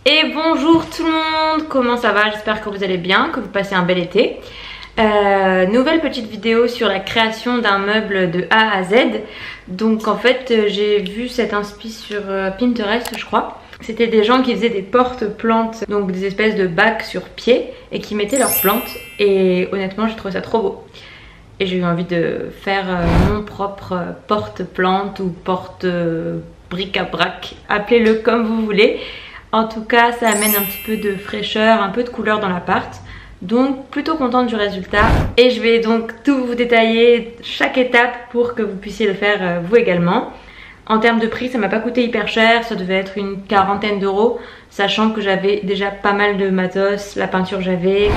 Et bonjour tout le monde, comment ça va? J'espère que vous allez bien, que vous passez un bel été. Nouvelle petite vidéo sur la création d'un meuble de A à Z. Donc en fait j'ai vu cette inspi sur Pinterest je crois. C'était des gens qui faisaient des porte-plantes, donc des espèces de bacs sur pied et qui mettaient leurs plantes. Et honnêtement j'ai trouvé ça trop beau. Et j'ai eu envie de faire mon propre porte-plante ou porte-bric-à-brac, appelez-le comme vous voulez. En tout cas ça amène un petit peu de fraîcheur, un peu de couleur dans l'appart. Donc plutôt contente du résultat. Et je vais donc tout vous détailler, chaque étape pour que vous puissiez le faire vous également. En termes de prix ça m'a pas coûté hyper cher, ça devait être une quarantaine d'euros. Sachant que j'avais déjà pas mal de matos, la peinture j'avais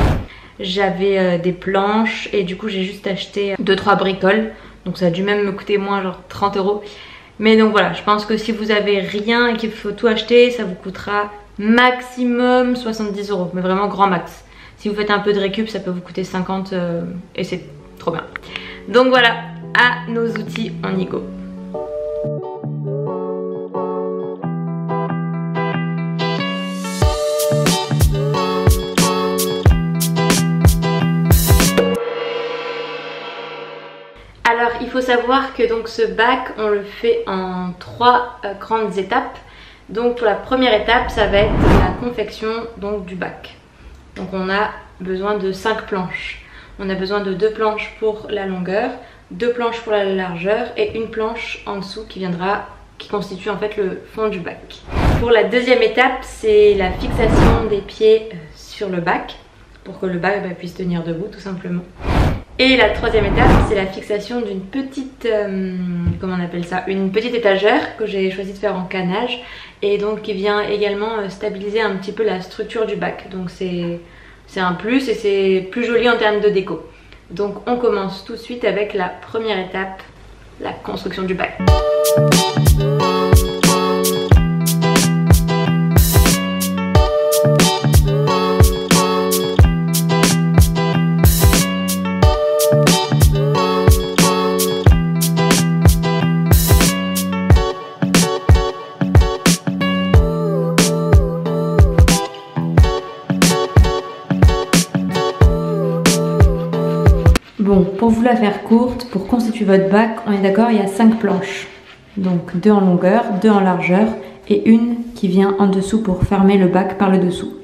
des planches et du coup j'ai juste acheté 2-3 bricoles. Donc ça a dû même me coûter moins, genre 30 euros. Mais donc voilà, je pense que si vous avez rien et qu'il faut tout acheter, ça vous coûtera maximum 70 euros, mais vraiment grand max. Si vous faites un peu de récup, ça peut vous coûter 50 et c'est trop bien. Donc voilà, à nos outils, on y go. Alors il faut savoir que donc ce bac on le fait en 3 grandes étapes. Donc pour la première étape ça va être la confection donc du bac. Donc on a besoin de 5 planches. On a besoin de 2 planches pour la longueur, 2 planches pour la largeur et une planche en dessous qui constitue en fait le fond du bac. Pour la deuxième étape c'est la fixation des pieds sur le bac pour que le bac puisse tenir debout tout simplement. Et la troisième étape, c'est la fixation d'une petite, comment on appelle ça, une petite étagère que j'ai choisi de faire en canage et donc qui vient également stabiliser un petit peu la structure du bac. Donc c'est un plus et c'est plus joli en termes de déco. Donc on commence tout de suite avec la première étape, la construction du bac. Bon, pour vous la faire courte, pour constituer votre bac, on est d'accord, il y a 5 planches. Donc 2 en longueur, 2 en largeur et une qui vient en dessous pour fermer le bac par le dessous.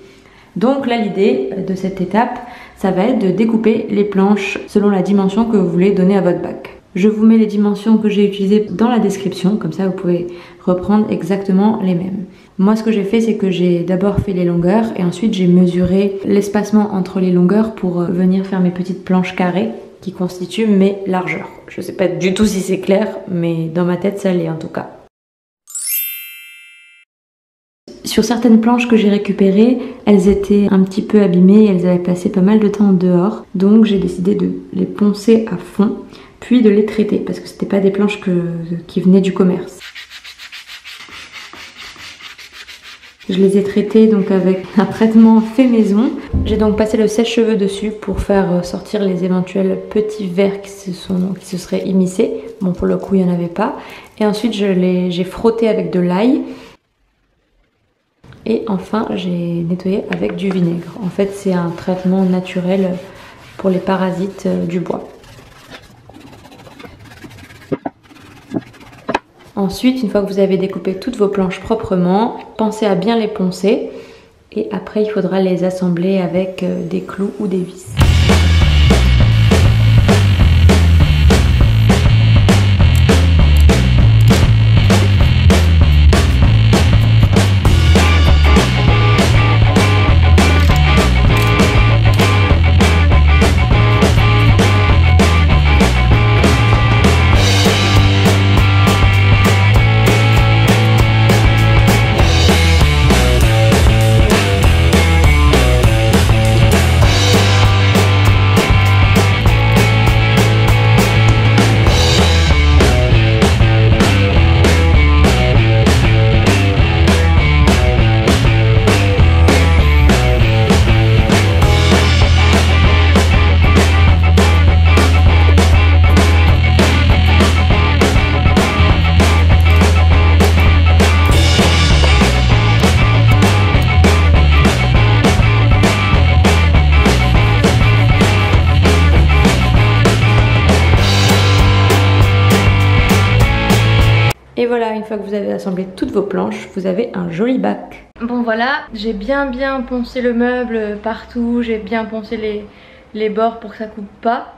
Donc là l'idée de cette étape, ça va être de découper les planches selon la dimension que vous voulez donner à votre bac. Je vous mets les dimensions que j'ai utilisées dans la description, comme ça vous pouvez reprendre exactement les mêmes. Moi ce que j'ai fait c'est que j'ai d'abord fait les longueurs et ensuite j'ai mesuré l'espacement entre les longueurs pour venir faire mes petites planches carrées qui constituent mes largeurs. Je sais pas du tout si c'est clair, mais dans ma tête ça l'est en tout cas. Sur certaines planches que j'ai récupérées, elles étaient un petit peu abîmées, elles avaient passé pas mal de temps dehors, donc j'ai décidé de les poncer à fond, puis de les traiter, parce que c'était pas des planches qui venaient du commerce. Je les ai traitées donc avec un traitement fait maison. J'ai donc passé le sèche-cheveux dessus pour faire sortir les éventuels petits verres qui se seraient immiscés. Bon, pour le coup, il n'y en avait pas. Et ensuite, j'ai frotté avec de l'ail. Et enfin, j'ai nettoyé avec du vinaigre. En fait, c'est un traitement naturel pour les parasites du bois. Ensuite, une fois que vous avez découpé toutes vos planches proprement, pensez à bien les poncer. Et après, il faudra les assembler avec des clous ou des vis. Et voilà, une fois que vous avez assemblé toutes vos planches, vous avez un joli bac. Bon voilà, j'ai bien poncé le meuble partout, j'ai bien poncé les bords pour que ça coupe pas.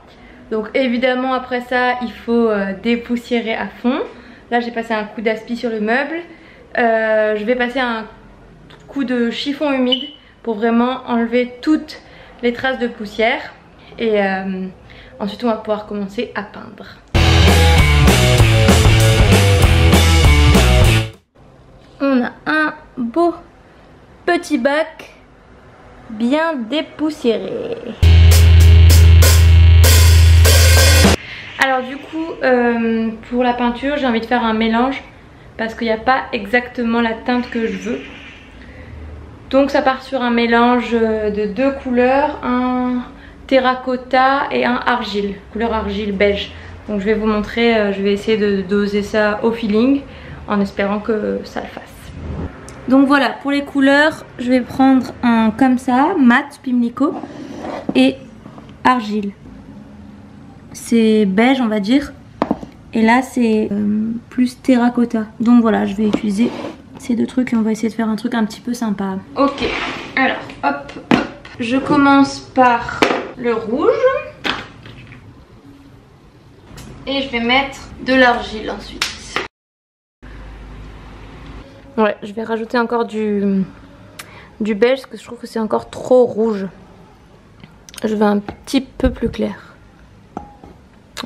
Donc évidemment après ça, il faut dépoussiérer à fond. Là j'ai passé un coup d'aspi sur le meuble. Je vais passer un coup de chiffon humide pour vraiment enlever toutes les traces de poussière. Et ensuite on va pouvoir commencer à peindre. On a un beau petit bac bien dépoussiéré. Alors du coup pour la peinture j'ai envie de faire un mélange parce qu'il n'y a pas exactement la teinte que je veux. Donc ça part sur un mélange de deux couleurs, un terracotta et un argile, couleur argile beige. Donc je vais vous montrer, je vais essayer de doser ça au feeling en espérant que ça le fasse. Donc voilà, pour les couleurs, je vais prendre un comme ça, mat, pimlico et argile. C'est beige on va dire. Et là c'est plus terracotta. Donc voilà, je vais utiliser ces deux trucs et on va essayer de faire un truc un petit peu sympa. Ok, alors hop, hop. Je commence par le rouge. Et je vais mettre de l'argile ensuite. Ouais, je vais rajouter encore du beige parce que je trouve que c'est encore trop rouge. Je veux un petit peu plus clair.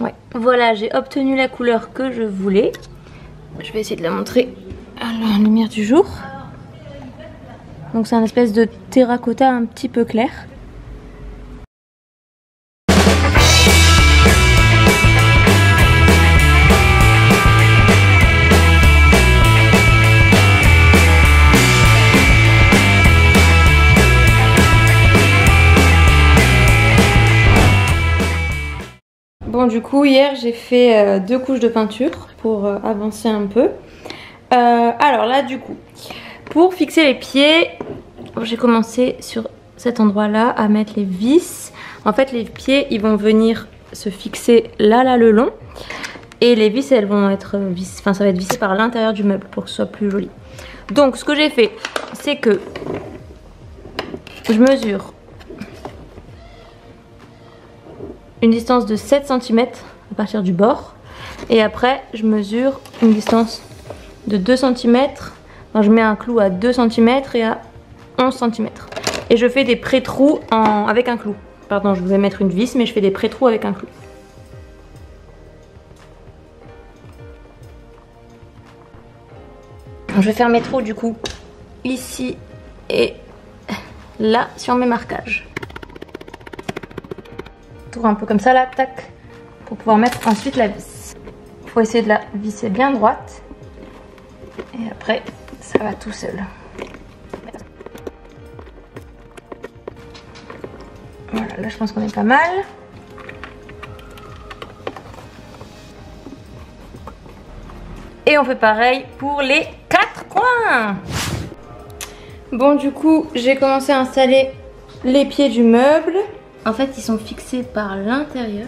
Ouais. Voilà, j'ai obtenu la couleur que je voulais. Je vais essayer de la montrer à la lumière du jour. Donc c'est un espèce de terracotta un petit peu clair. Bon du coup hier j'ai fait 2 couches de peinture pour avancer un peu. Alors là du coup pour fixer les pieds j'ai commencé sur cet endroit là à mettre les vis. En fait les pieds ils vont venir se fixer là le long et les vis elles vont être ça va être vissé par l'intérieur du meuble pour que ce soit plus joli. Donc ce que j'ai fait c'est que je mesure une distance de 7 cm à partir du bord et après je mesure une distance de 2 cm. Enfin, je mets un clou à 2 cm et à 11 cm et je fais des pré-trous avec un clou. Pardon, je voulais mettre une vis mais je fais des pré-trous avec un clou. Je vais faire mes trous du coup ici et là sur mes marquages. Tour un peu comme ça là, tac, pour pouvoir mettre ensuite la vis. Il faut essayer de la visser bien droite et après ça va tout seul. Voilà, là je pense qu'on est pas mal. Et on fait pareil pour les 4 coins. Bon du coup j'ai commencé à installer les pieds du meuble. En fait ils sont fixés par l'intérieur.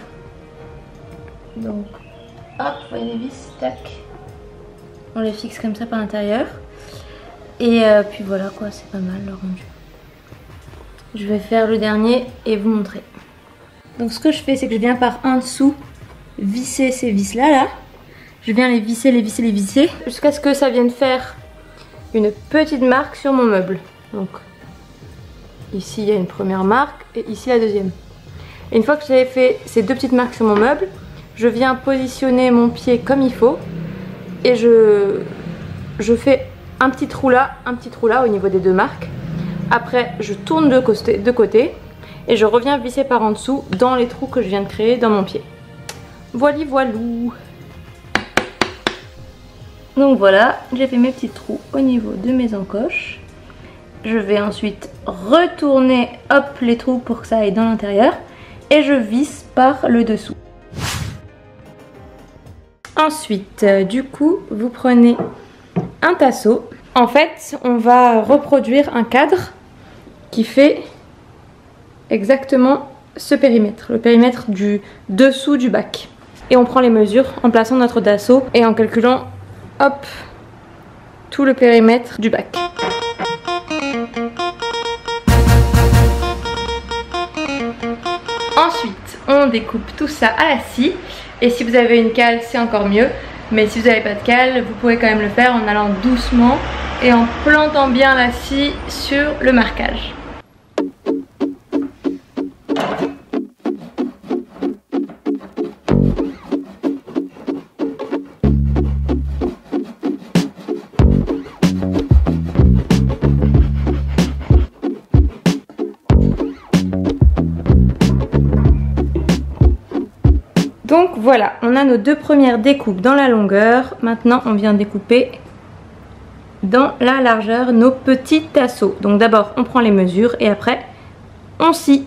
Donc hop, vous voyez les vis, tac. On les fixe comme ça par l'intérieur. Et puis voilà quoi, c'est pas mal le rendu. Je vais faire le dernier et vous montrer. Donc ce que je fais c'est que je viens par en dessous visser ces vis là. Je viens les visser jusqu'à ce que ça vienne faire une petite marque sur mon meuble. Donc ici il y a une première marque et ici la deuxième. Et une fois que j'ai fait ces 2 petites marques sur mon meuble, je viens positionner mon pied comme il faut et je fais un petit trou là au niveau des 2 marques. Après je tourne de côté et je reviens visser par en dessous dans les trous que je viens de créer dans mon pied. Voili voilou. Donc voilà, j'ai fait mes petits trous au niveau de mes encoches. Je vais ensuite retourner hop les trous pour que ça aille dans l'intérieur et je visse par le dessous. Ensuite, du coup, vous prenez un tasseau. En fait, on va reproduire un cadre qui fait exactement ce périmètre, le périmètre du dessous du bac. Et on prend les mesures en plaçant notre tasseau et en calculant hop, tout le périmètre du bac. Ensuite, on découpe tout ça à la scie. Et si vous avez une cale, c'est encore mieux. Mais si vous n'avez pas de cale, vous pouvez quand même le faire en allant doucement et en plantant bien la scie sur le marquage. Donc voilà, on a nos deux premières découpes dans la longueur. Maintenant, on vient découper dans la largeur nos petits tasseaux. Donc d'abord, on prend les mesures et après, on scie.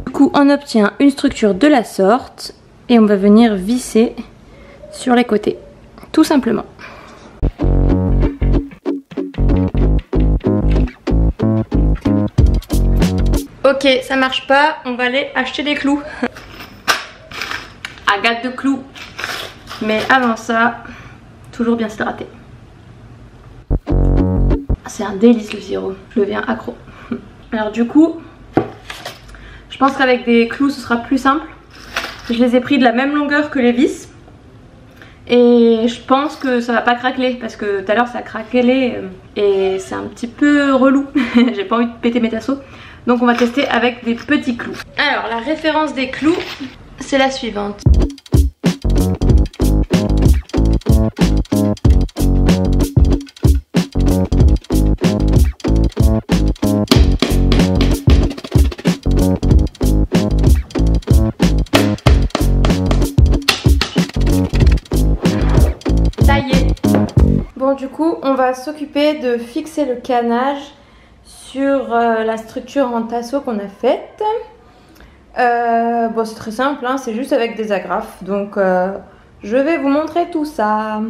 Du coup, on obtient une structure de la sorte et on va venir visser sur les côtés, tout simplement. Ok, ça marche pas, on va aller acheter des clous. Agathe de clous. Mais avant ça, toujours bien s'hydrater. C'est un délice le sirop, je deviens accro. Alors du coup, je pense qu'avec des clous ce sera plus simple. Je les ai pris de la même longueur que les vis. Et je pense que ça va pas craqueler parce que tout à l'heure ça a craquelé et c'est un petit peu relou. J'ai pas envie de péter mes tasseaux. Donc on va tester avec des petits clous. Alors la référence des clous, c'est la suivante. Taillé. Bon du coup on va s'occuper de fixer le canage sur la structure en tasseau qu'on a faite. Bon c'est très simple, hein, c'est juste avec des agrafes. Donc je vais vous montrer tout ça.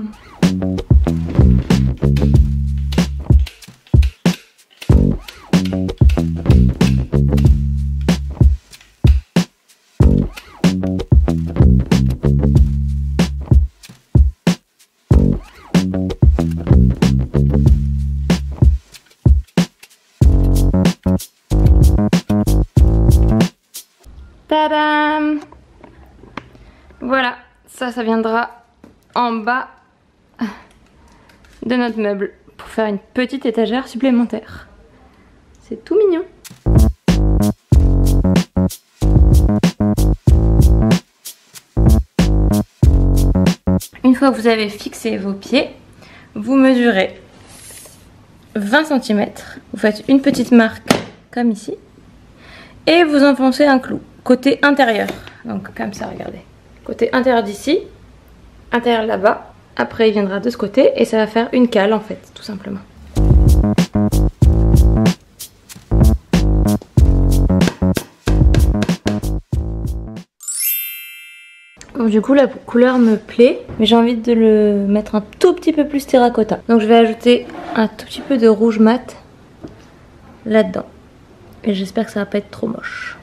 Tadam! Voilà, ça viendra en bas de notre meuble pour faire une petite étagère supplémentaire. C'est tout mignon. Une fois que vous avez fixé vos pieds, vous mesurez 20 cm. Vous faites une petite marque comme ici et vous enfoncez un clou. Côté intérieur, donc comme ça, regardez. Côté intérieur d'ici, intérieur là-bas. Après, il viendra de ce côté et ça va faire une cale en fait, tout simplement. Bon, du coup, la couleur me plaît, mais j'ai envie de le mettre un tout petit peu plus terracotta. Donc, je vais ajouter un tout petit peu de rouge mat là-dedans. Et j'espère que ça va pas être trop moche.